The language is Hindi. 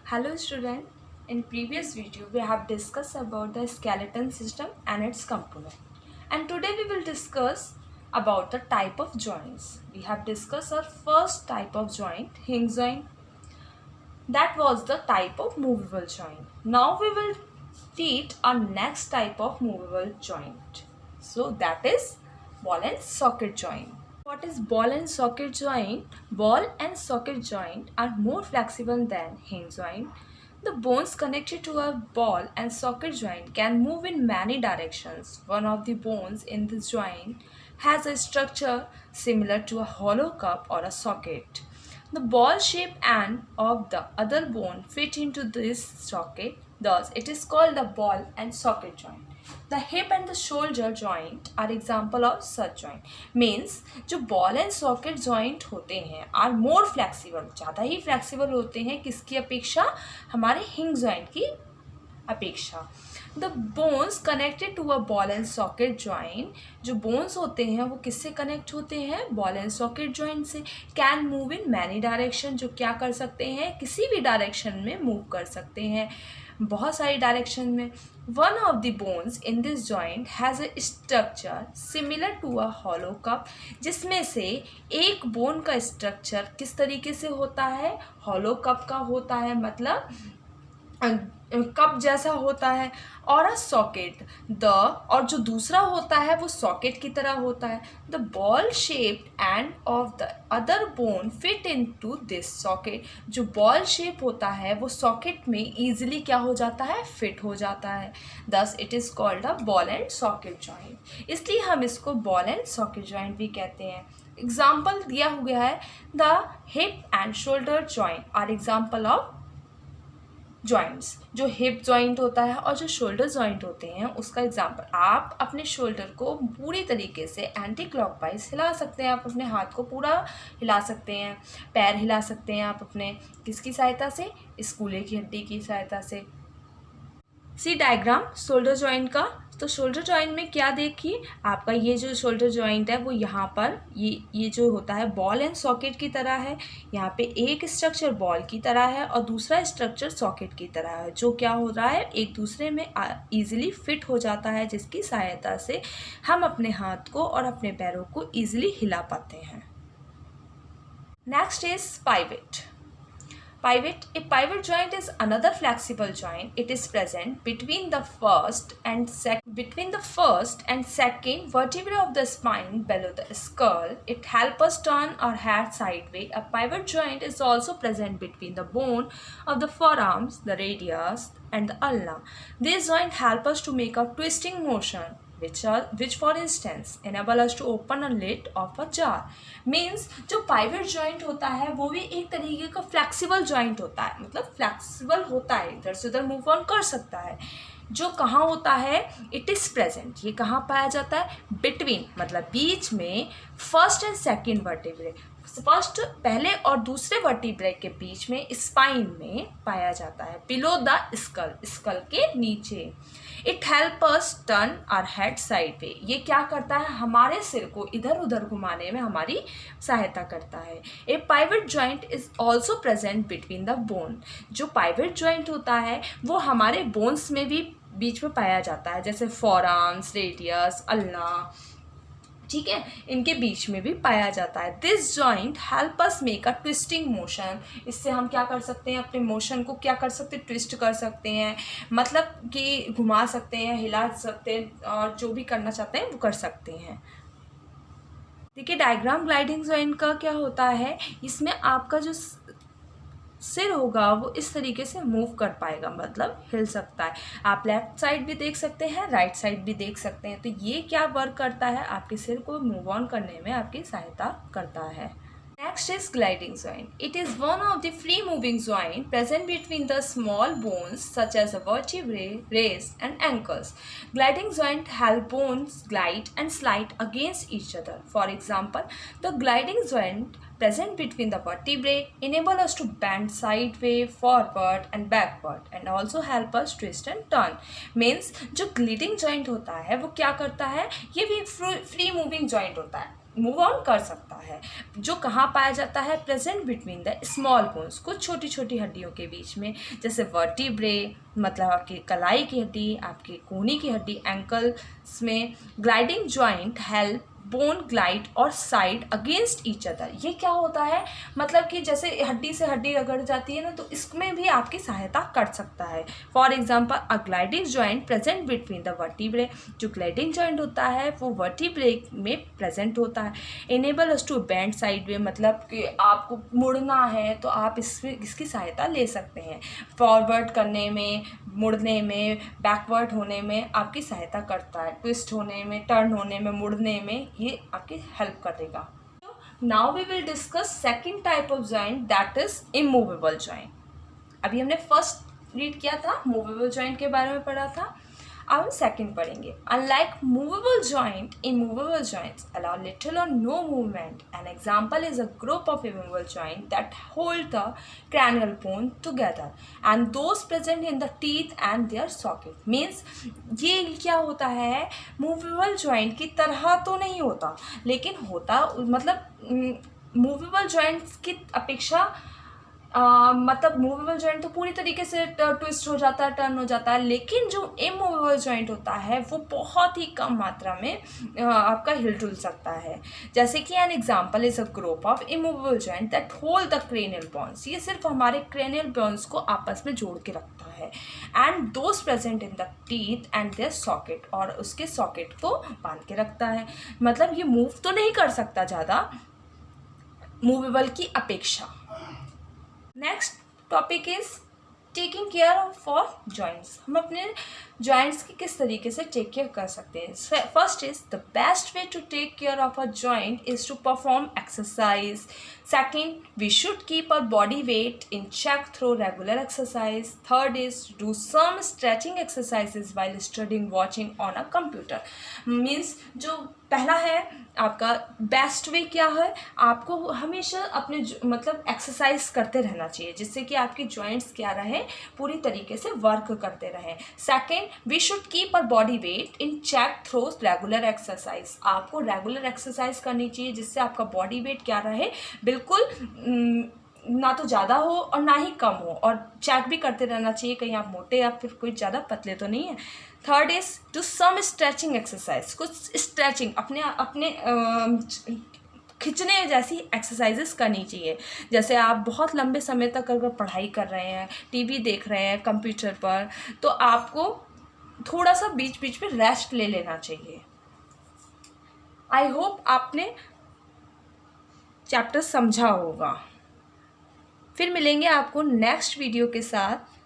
Hello student, in previous video we have discussed about the skeleton system and its component. And today we will discuss about the type of joints. We have discussed our first type of joint, hinge joint. That was the type of movable joint. Now we will teach our next type of movable joint. So that is ball and socket joint. What is ball and socket joint? Ball and socket joint are more flexible than hinge joint. The bones connected to a ball and socket joint can move in many directions. One of the bones in this joint has a structure similar to a hollow cup or a socket. The ball-shaped end of the other bone fit into this socket. Thus, it is called the ball and socket joint. The hip and the shoulder joint are example of such joint. Means जो ball and socket joint होते हैं are more flexible, ज़्यादा ही flexible होते हैं किसकी अपेक्षा, हमारे hinge joint की अपेक्षा. The bones connected to a ball and socket joint, जो bones होते हैं वो किससे connect होते हैं, ball and socket joint से. Can move in many direction, जो क्या कर सकते हैं, किसी भी direction में move कर सकते हैं, बहुत सारी डायरेक्शन में. One of the bones in this joint has a structure similar to a hollow cup, जिसमें से एक बोन का स्ट्रक्चर किस तरीके से होता है, हॉलो कप का होता है, मतलब कप जैसा होता है. और अ सॉकेट द, और जो दूसरा होता है वो सॉकेट की तरह होता है. The ball shaped end of the other bone fit into this socket, जो बॉल शेप होता है वो सॉकेट में ईजिली क्या हो जाता है, फिट हो जाता है. Thus it is called a ball and socket joint. इसलिए हम इसको बॉल एंड सॉकेट जॉइंट भी कहते हैं. एग्जाम्पल दिया हुआ है, the hip and shoulder joint are example of joints. जो हिप जॉइंट होता है और जो शोल्डर जॉइंट होते हैं उसका एग्जांपल, आप अपने शोल्डर को पूरी तरीके से एंटी क्लॉकवाइज हिला सकते हैं. आप अपने हाथ को पूरा हिला सकते हैं, पैर हिला सकते हैं आप अपने किसकी सहायता से, इस कूल्हे की हड्डी की सहायता से. सी डायग्राम शोल्डर जॉइंट का. तो शोल्डर जॉइंट में क्या देखिए, आपका ये जो शोल्डर जॉइंट है वो यहाँ पर ये जो होता है बॉल एंड सॉकेट की तरह है. यहाँ पे एक स्ट्रक्चर बॉल की तरह है और दूसरा स्ट्रक्चर सॉकेट की तरह है, जो क्या हो रहा है, एक दूसरे में ईजिली फिट हो जाता है, जिसकी सहायता से हम अपने हाथ को और अपने पैरों को ईजिली हिला पाते हैं. Next is pivot. Pivot. A pivot joint is another flexible joint. It is present between the first and second vertebrae of the spine below the skull. It helps us turn our head sideways. A pivot joint is also present between the bone of the forearms, the radius, and the ulna. This joint help us to make a twisting motion, which for instance enable us to open a lid of a jar. Means जो पाइवेट जॉइंट होता है वो भी एक तरीके का फ्लेक्सिबल जॉइंट होता है, मतलब फ्लेक्सिबल होता है, इधर से उधर मूव ऑन कर सकता है. जो कहाँ होता है, इट इज़ प्रेजेंट, ये कहाँ पाया जाता है, बिटवीन, मतलब बीच में first and second vertebrae, first पहले और दूसरे वर्टिब्रे के बीच में स्पाइन में पाया जाता है, बिलो द स्कल, स्कल के नीचे. It help us turn our head side way. ये क्या करता है, हमारे सिर को इधर उधर घुमाने में हमारी सहायता करता है. A pivot joint is also present between the bone. जो पाइवेट जॉइंट होता है वो हमारे बोन्स में भी बीच में पाया जाता है, जैसे फोरआर्म्स, रेडियस, अल्ना, ठीक है, इनके बीच में भी पाया जाता है. This joint help us make a twisting motion. इससे हम क्या कर सकते हैं, अपने मोशन को क्या कर सकते हैं, ट्विस्ट कर सकते हैं, मतलब कि घुमा सकते हैं, हिला सकते हैं, और जो भी करना चाहते हैं वो कर सकते हैं. देखिए डायग्राम ग्लाइडिंग जॉइंट का क्या होता है, इसमें आपका जो सिर होगा वो इस तरीके से मूव कर पाएगा, मतलब हिल सकता है. आप लेफ्ट साइड भी देख सकते हैं, राइट साइड भी देख सकते हैं. तो ये क्या वर्क करता है, आपके सिर को मूव ऑन करने में आपकी सहायता करता है. Next is gliding joint. It is one of the free moving joint present between the small bones such as the vertebrae, wrists and ankles. Gliding joint help bones glide and slide against each other. For example, the gliding joint present between the vertebrae enable us to bend sideways, forward and backward, and also help us twist and turn. Means जो gliding joint होता है वो क्या करता है, ये भी free moving joint होता है. मूव ऑन कर सकता है। जो कहाँ पाया जाता है? Present between the small bones, कुछ छोटी छोटी हड्डियों के बीच में, जैसे वर्टिब्रे मतलब आपकी कलाई की हड्डी, आपकी कूहनी की हड्डी, एंकल्स में। Gliding joint help bone glide और साइड अगेंस्ट ईच अदर। ये क्या होता है? मतलब कि जैसे हड्डी से हड्डी रगड़ जाती है ना, तो इसमें भी आपकी सहायता कर सकता है। For example a gliding joint present between the vertebrae. जो ग्लाइडिंग जॉइंट होता है वो वर्टिब्रे में प्रेजेंट होता है। Enable us to bend side way, मतलब कि आपको मुड़ना है तो आप इसकी सहायता ले सकते हैं। फॉरवर्ड करने में, मुड़ने में, बैकवर्ड होने में आपकी सहायता करता है। ट्विस्ट होने में, टर्न होने में, मुड़ने में ये आपकी हेल्प करेगा। Now we will discuss second type of joint, that is immovable joint. अभी हमने फर्स्ट रीड किया था, मूवेबल जॉइंट के बारे में पढ़ा था। अब हम सेकंड पढ़ेंगे। Unlike movable joint, immovable joints allow little or no movement. An example is a group of immovable joints that hold the cranial bone together and those present in the teeth and their socket. Means ये क्या होता है? मूवेबल जॉइंट की तरह तो नहीं होता, लेकिन होता मतलब मूवेबल जॉइंट्स की अपेक्षा मतलब मूवेबल जॉइंट तो पूरी तरीके से ट्विस्ट हो जाता है, टर्न हो जाता है, लेकिन जो इमूवेबल जॉइंट होता है वो बहुत ही कम मात्रा में आपका हिल सकता है। जैसे कि an example is a group of immovable joint that hold the cranial bones. ये सिर्फ हमारे क्रेनियल बोन्स को आपस में जोड़ के रखता है। And those present in the teeth and their socket, और उसके सॉकेट को बांध के रखता है। मतलब ये मूव तो नहीं कर सकता ज़्यादा मूवेबल की अपेक्षा। Next topic is taking care of for joints. हम अपने जॉइंट्स की किस तरीके से टेक केयर कर सकते हैं? First is the best way to take care of a joint is to perform exercise. Second, we should keep our body weight in check through regular exercise. Third is do some stretching exercises while studying watching on a computer. Means जो पहला है आपका बेस्ट वे क्या है? आपको हमेशा अपने मतलब एक्सरसाइज करते रहना चाहिए, जिससे कि आपकी जॉइंट्स क्या रहे, पूरी तरीके से वर्क करते रहें। Second, we should keep our body weight in check through regular exercise. आपको रेगुलर एक्सरसाइज करनी चाहिए, जिससे आपका बॉडी वेट क्या रहे, बिल्कुल ना तो ज़्यादा हो और ना ही कम हो, और चेक भी करते रहना चाहिए कहीं आप मोटे या फिर कोई ज़्यादा पतले तो नहीं है। Third is do some stretching exercise. कुछ स्ट्रेचिंग अपने खिंचने जैसी एक्सरसाइजेस करनी चाहिए। जैसे आप बहुत लंबे समय तक अगर पढ़ाई कर रहे हैं, टीवी देख रहे हैं कंप्यूटर पर, तो आपको थोड़ा सा बीच बीच में रेस्ट ले लेना चाहिए। आई होप आपने चैप्टर समझा होगा। फिर मिलेंगे आपको नेक्स्ट वीडियो के साथ।